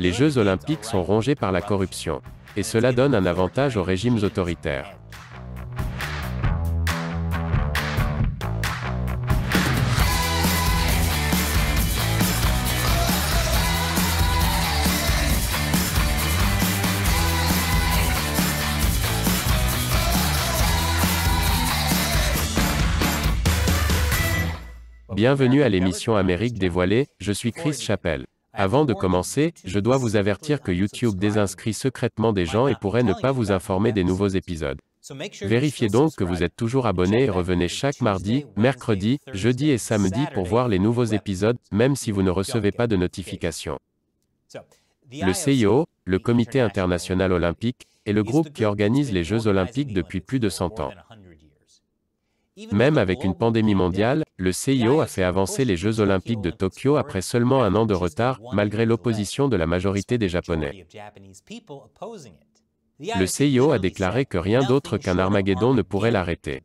Les Jeux olympiques sont rongés par la corruption. Et cela donne un avantage aux régimes autoritaires. Bienvenue à l'émission Amérique dévoilée, je suis Chris Chappell. Avant de commencer, je dois vous avertir que YouTube désinscrit secrètement des gens et pourrait ne pas vous informer des nouveaux épisodes. Vérifiez donc que vous êtes toujours abonné et revenez chaque mardi, mercredi, jeudi et samedi pour voir les nouveaux épisodes, même si vous ne recevez pas de notification. Le CIO, le Comité international olympique, est le groupe qui organise les Jeux olympiques depuis plus de 100 ans. Même avec une pandémie mondiale, le CIO a fait avancer les Jeux olympiques de Tokyo après seulement un an de retard, malgré l'opposition de la majorité des Japonais. Le CIO a déclaré que rien d'autre qu'un Armageddon ne pourrait l'arrêter.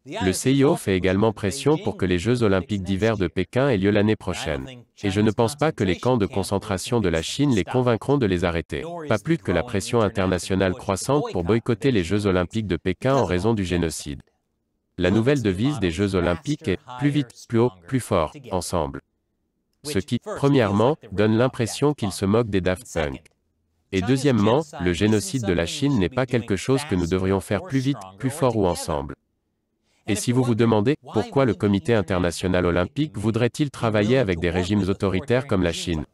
Le CIO fait également pression pour que les Jeux olympiques d'hiver de Pékin aient lieu l'année prochaine. Et je ne pense pas que les camps de concentration de la Chine les convaincront de les arrêter. Pas plus que la pression internationale croissante pour boycotter les Jeux olympiques de Pékin en raison du génocide. La nouvelle devise des Jeux olympiques est « plus vite, plus haut, plus fort, ensemble ». Ce qui, premièrement, donne l'impression qu'ils se moquent des Daft Punk. Et deuxièmement, le génocide de la Chine n'est pas quelque chose que nous devrions faire plus vite, plus fort ou ensemble. Et si vous vous demandez, pourquoi le Comité international olympique voudrait-il travailler avec des régimes autoritaires comme la Chine?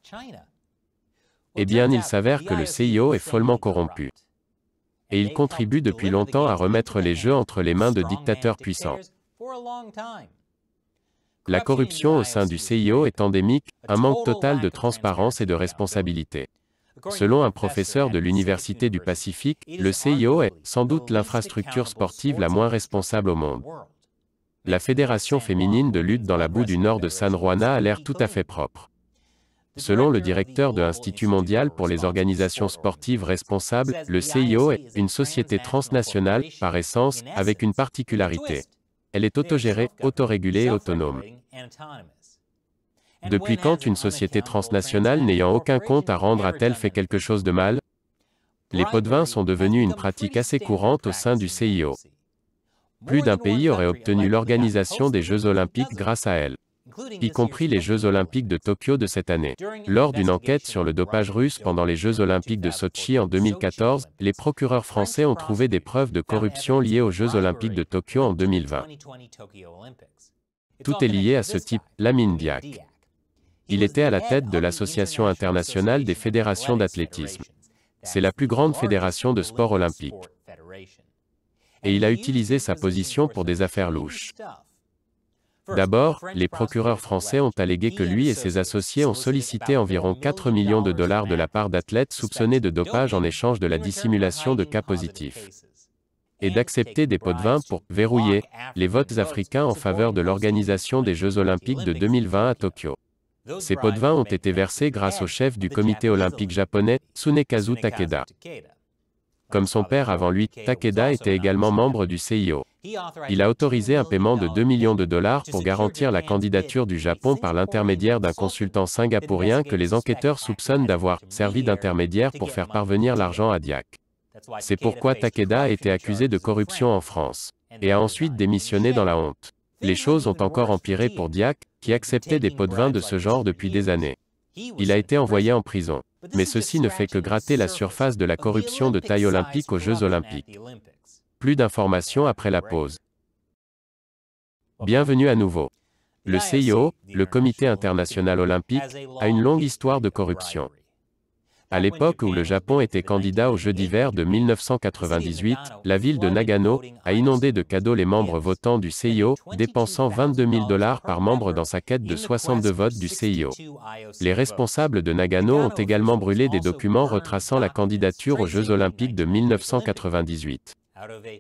Eh bien, il s'avère que le CIO est follement corrompu. Et il contribue depuis longtemps à remettre les Jeux entre les mains de dictateurs puissants. La corruption au sein du CIO est endémique, un manque total de transparence et de responsabilité. Selon un professeur de l'Université du Pacifique, le CIO est, sans doute, l'infrastructure sportive la moins responsable au monde. La Fédération féminine de lutte dans la boue du nord de San Juana a l'air tout à fait propre. Selon le directeur de l'Institut mondial pour les organisations sportives responsables, le CIO est une société transnationale, par essence, avec une particularité. Elle est autogérée, autorégulée et autonome. Depuis quand une société transnationale n'ayant aucun compte à rendre a-t-elle fait quelque chose de mal? Les pots de vin sont devenus une pratique assez courante au sein du CIO. Plus d'un pays aurait obtenu l'organisation des Jeux olympiques grâce à elle, y compris les Jeux olympiques de Tokyo de cette année. Lors d'une enquête sur le dopage russe pendant les Jeux olympiques de Sotchi en 2014, les procureurs français ont trouvé des preuves de corruption liées aux Jeux olympiques de Tokyo en 2020. Tout est lié à ce type, Lamine Diack. Il était à la tête de l'Association internationale des fédérations d'athlétisme. C'est la plus grande fédération de sport olympique. Et il a utilisé sa position pour des affaires louches. D'abord, les procureurs français ont allégué que lui et ses associés ont sollicité environ 4 millions de dollars de la part d'athlètes soupçonnés de dopage en échange de la dissimulation de cas positifs. Et d'accepter des pots de vin pour « verrouiller » les votes africains en faveur de l'organisation des Jeux olympiques de 2020 à Tokyo. Ces pots de vin ont été versés grâce au chef du comité olympique japonais, Tsunekazu Takeda. Comme son père avant lui, Takeda était également membre du CIO. Il a autorisé un paiement de 2 millions de dollars pour garantir la candidature du Japon par l'intermédiaire d'un consultant singapourien que les enquêteurs soupçonnent d'avoir servi d'intermédiaire pour faire parvenir l'argent à Diack. C'est pourquoi Takeda a été accusé de corruption en France, et a ensuite démissionné dans la honte. Les choses ont encore empiré pour Diack, qui acceptait des pots de vin de ce genre depuis des années. Il a été envoyé en prison. Mais ceci ne fait que gratter la surface de la corruption de taille olympique aux Jeux olympiques. Plus d'informations après la pause. Bienvenue à nouveau. Le CIO, le Comité international olympique, a une longue histoire de corruption. À l'époque où le Japon était candidat aux Jeux d'hiver de 1998, la ville de Nagano a inondé de cadeaux les membres votants du CIO, dépensant 22 000 dollars par membre dans sa quête de 62 votes du CIO. Les responsables de Nagano ont également brûlé des documents retraçant la candidature aux Jeux olympiques de 1998.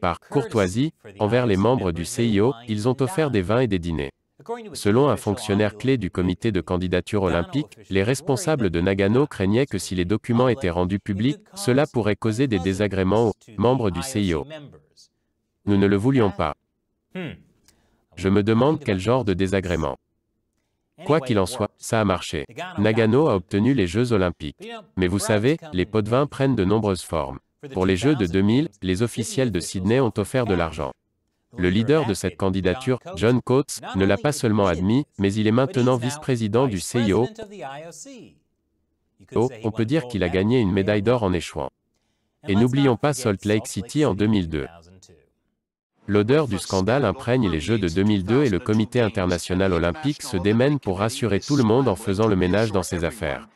Par courtoisie, envers les membres du CIO, ils ont offert des vins et des dîners. Selon un fonctionnaire clé du comité de candidature olympique, les responsables de Nagano craignaient que si les documents étaient rendus publics, cela pourrait causer des désagréments aux membres du CIO. Nous ne le voulions pas. Je me demande quel genre de désagrément. Quoi qu'il en soit, ça a marché. Nagano a obtenu les Jeux olympiques. Mais vous savez, les pots de vin prennent de nombreuses formes. Pour les Jeux de 2000, les officiels de Sydney ont offert de l'argent. Le leader de cette candidature, John Coates, ne l'a pas seulement admis, mais il est maintenant vice-président du CIO. On peut dire qu'il a gagné une médaille d'or en échouant. Et n'oublions pas Salt Lake City en 2002. L'odeur du scandale imprègne les Jeux de 2002 et le Comité international olympique se démène pour rassurer tout le monde en faisant le ménage dans ses affaires.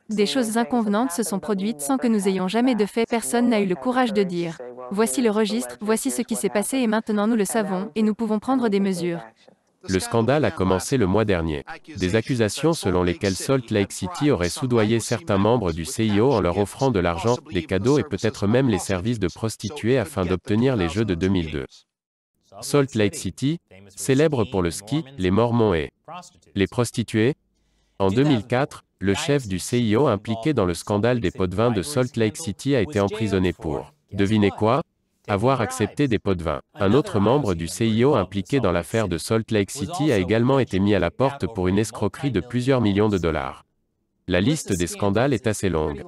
Des choses inconvenantes se sont produites sans que nous ayons jamais de fait. Personne n'a eu le courage de dire « Voici le registre, voici ce qui s'est passé et maintenant nous le savons et nous pouvons prendre des mesures ». Le scandale a commencé le mois dernier. Des accusations selon lesquelles Salt Lake City aurait soudoyé certains membres du CIO en leur offrant de l'argent, des cadeaux et peut-être même les services de prostituées afin d'obtenir les Jeux de 2002. Salt Lake City, célèbre pour le ski, les Mormons et les prostituées. En 2004, le chef du CIO impliqué dans le scandale des pots de vin de Salt Lake City a été emprisonné pour, devinez quoi? Avoir accepté des pots de vin. Un autre membre du CIO impliqué dans l'affaire de Salt Lake City a également été mis à la porte pour une escroquerie de plusieurs millions de dollars. La liste des scandales est assez longue.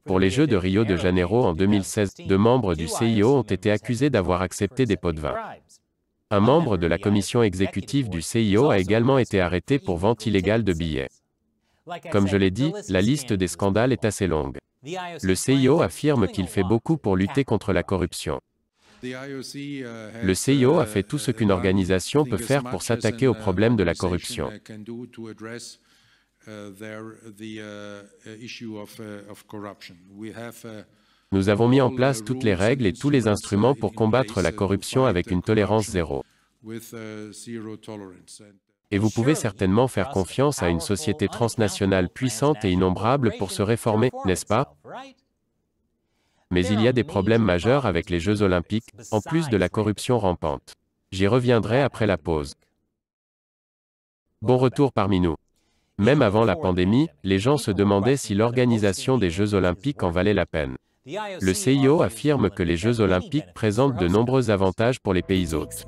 Pour les Jeux de Rio de Janeiro en 2016, 2 membres du CIO ont été accusés d'avoir accepté des pots de vin. Un membre de la commission exécutive du CIO a également été arrêté pour vente illégale de billets. Comme je l'ai dit, la liste des scandales est assez longue. Le CIO affirme qu'il fait beaucoup pour lutter contre la corruption. Le CIO a fait tout ce qu'une organisation peut faire pour s'attaquer au problème de la corruption. Nous avons mis en place toutes les règles et tous les instruments pour combattre la corruption avec une tolérance zéro. Et vous pouvez certainement faire confiance à une société transnationale puissante et innombrable pour se réformer, n'est-ce pas? Mais il y a des problèmes majeurs avec les Jeux olympiques, en plus de la corruption rampante. J'y reviendrai après la pause. Bon retour parmi nous. Même avant la pandémie, les gens se demandaient si l'organisation des Jeux olympiques en valait la peine. Le CIO affirme que les Jeux olympiques présentent de nombreux avantages pour les pays hôtes.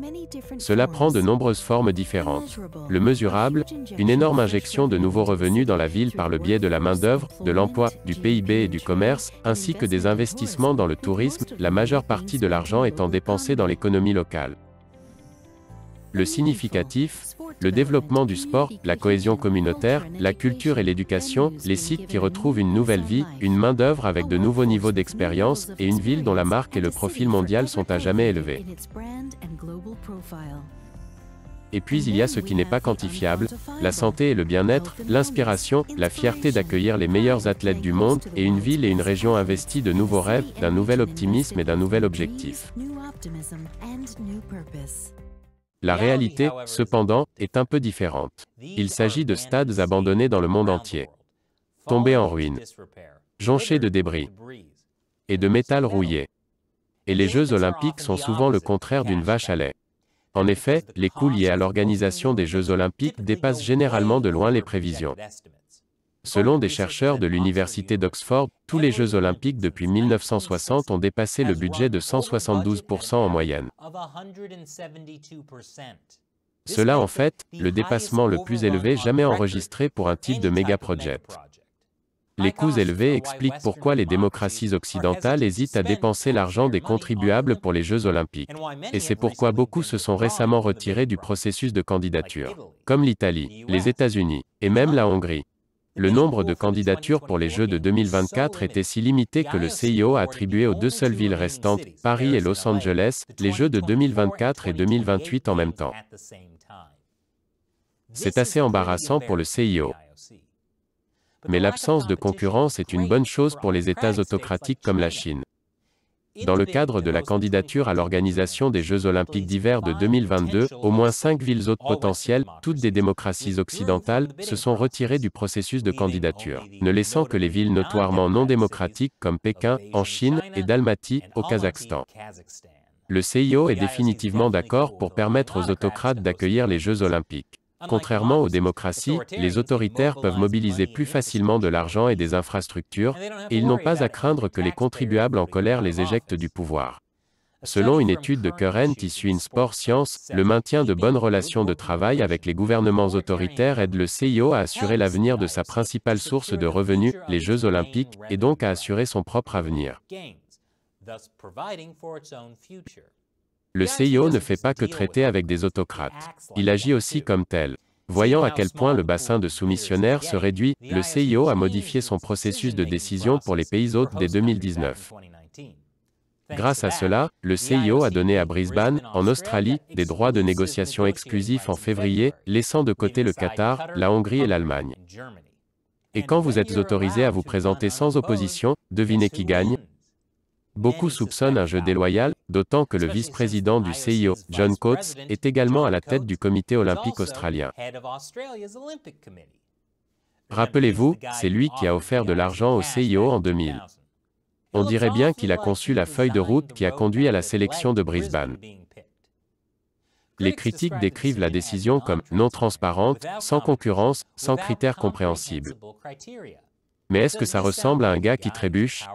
Cela prend de nombreuses formes différentes. Le mesurable, une énorme injection de nouveaux revenus dans la ville par le biais de la main-d'œuvre, de l'emploi, du PIB et du commerce, ainsi que des investissements dans le tourisme, la majeure partie de l'argent étant dépensée dans l'économie locale. Le significatif, le développement du sport, la cohésion communautaire, la culture et l'éducation, les sites qui retrouvent une nouvelle vie, une main-d'œuvre avec de nouveaux niveaux d'expérience, et une ville dont la marque et le profil mondial sont à jamais élevés. Et puis il y a ce qui n'est pas quantifiable, la santé et le bien-être, l'inspiration, la fierté d'accueillir les meilleurs athlètes du monde, et une ville et une région investies de nouveaux rêves, d'un nouvel optimisme et d'un nouvel objectif. La réalité, cependant, est un peu différente. Il s'agit de stades abandonnés dans le monde entier, tombés en ruine, jonchés de débris et de métal rouillé. Et les Jeux olympiques sont souvent le contraire d'une vache à lait. En effet, les coûts liés à l'organisation des Jeux olympiques dépassent généralement de loin les prévisions. Selon des chercheurs de l'université d'Oxford, tous les Jeux olympiques depuis 1960 ont dépassé le budget de 172% en moyenne. Cela en fait, le dépassement le plus élevé jamais enregistré pour un type de méga-projet. Les coûts élevés expliquent pourquoi les démocraties occidentales hésitent à dépenser l'argent des contribuables pour les Jeux olympiques. Et c'est pourquoi beaucoup se sont récemment retirés du processus de candidature, comme l'Italie, les États-Unis, et même la Hongrie. Le nombre de candidatures pour les Jeux de 2024 était si limité que le CIO a attribué aux 2 seules villes restantes, Paris et Los Angeles, les Jeux de 2024 et 2028 en même temps. C'est assez embarrassant pour le CIO. Mais l'absence de concurrence est une bonne chose pour les États autocratiques comme la Chine. Dans le cadre de la candidature à l'organisation des Jeux olympiques d'hiver de 2022, au moins 5 villes hôtes potentielles, toutes des démocraties occidentales, se sont retirées du processus de candidature, ne laissant que les villes notoirement non démocratiques comme Pékin, en Chine, et d'Almaty, au Kazakhstan. Le CIO est définitivement d'accord pour permettre aux autocrates d'accueillir les Jeux olympiques. Contrairement aux démocraties, les autoritaires peuvent mobiliser plus facilement de l'argent et des infrastructures, et ils n'ont pas à craindre que les contribuables en colère les éjectent du pouvoir. Selon une étude de Current issue in Sport Science, le maintien de bonnes relations de travail avec les gouvernements autoritaires aide le CIO à assurer l'avenir de sa principale source de revenus, les Jeux olympiques, et donc à assurer son propre avenir. Le CIO ne fait pas que traiter avec des autocrates. Il agit aussi comme tel. Voyant à quel point le bassin de soumissionnaires se réduit, le CIO a modifié son processus de décision pour les pays hôtes dès 2019. Grâce à cela, le CIO a donné à Brisbane, en Australie, des droits de négociation exclusifs en février, laissant de côté le Qatar, la Hongrie et l'Allemagne. Et quand vous êtes autorisé à vous présenter sans opposition, devinez qui gagne? Beaucoup soupçonnent un jeu déloyal, d'autant que le vice-président du CIO, John Coates, est également à la tête du comité olympique australien. Rappelez-vous, c'est lui qui a offert de l'argent au CIO en 2000. On dirait bien qu'il a conçu la feuille de route qui a conduit à la sélection de Brisbane. Les critiques décrivent la décision comme non transparente, sans concurrence, sans critères compréhensibles. Mais est-ce que ça ressemble à un gars qui trébuche?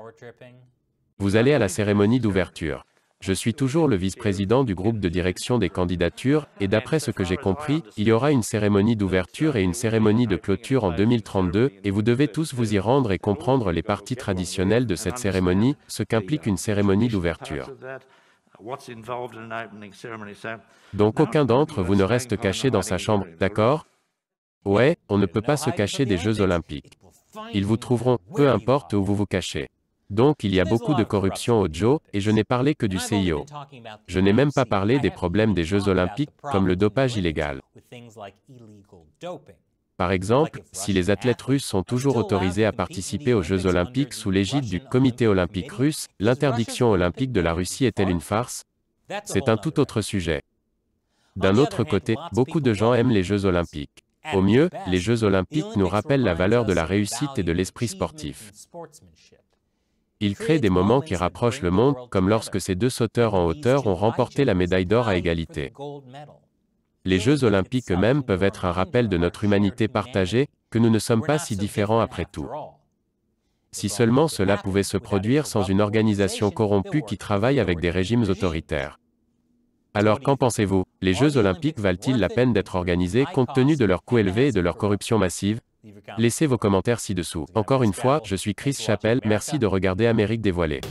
Vous allez à la cérémonie d'ouverture. Je suis toujours le vice-président du groupe de direction des candidatures, et d'après ce que j'ai compris, il y aura une cérémonie d'ouverture et une cérémonie de clôture en 2032, et vous devez tous vous y rendre et comprendre les parties traditionnelles de cette cérémonie, ce qu'implique une cérémonie d'ouverture. Donc aucun d'entre vous ne reste caché dans sa chambre, d'accord? Ouais, on ne peut pas se cacher des Jeux olympiques. Ils vous trouveront, peu importe où vous vous cachez. Donc il y a beaucoup de corruption au Joe, et je n'ai parlé que du CIO. Je n'ai même pas parlé des problèmes des Jeux olympiques, comme le dopage illégal. Par exemple, si les athlètes russes sont toujours autorisés à participer aux Jeux olympiques sous l'égide du Comité olympique russe, l'interdiction olympique de la Russie est-elle une farce? C'est un tout autre sujet. D'un autre côté, beaucoup de gens aiment les Jeux olympiques. Au mieux, les Jeux olympiques nous rappellent la valeur de la réussite et de l'esprit sportif. Ils créent des moments qui rapprochent le monde, comme lorsque ces deux sauteurs en hauteur ont remporté la médaille d'or à égalité. Les Jeux olympiques eux-mêmes peuvent être un rappel de notre humanité partagée, que nous ne sommes pas si différents après tout. Si seulement cela pouvait se produire sans une organisation corrompue qui travaille avec des régimes autoritaires. Alors qu'en pensez-vous? Les Jeux olympiques valent-ils la peine d'être organisés compte tenu de leur coût élevé et de leur corruption massive? Laissez vos commentaires ci-dessous. Encore une fois, je suis Chris Chappell, merci de regarder Amérique dévoilée.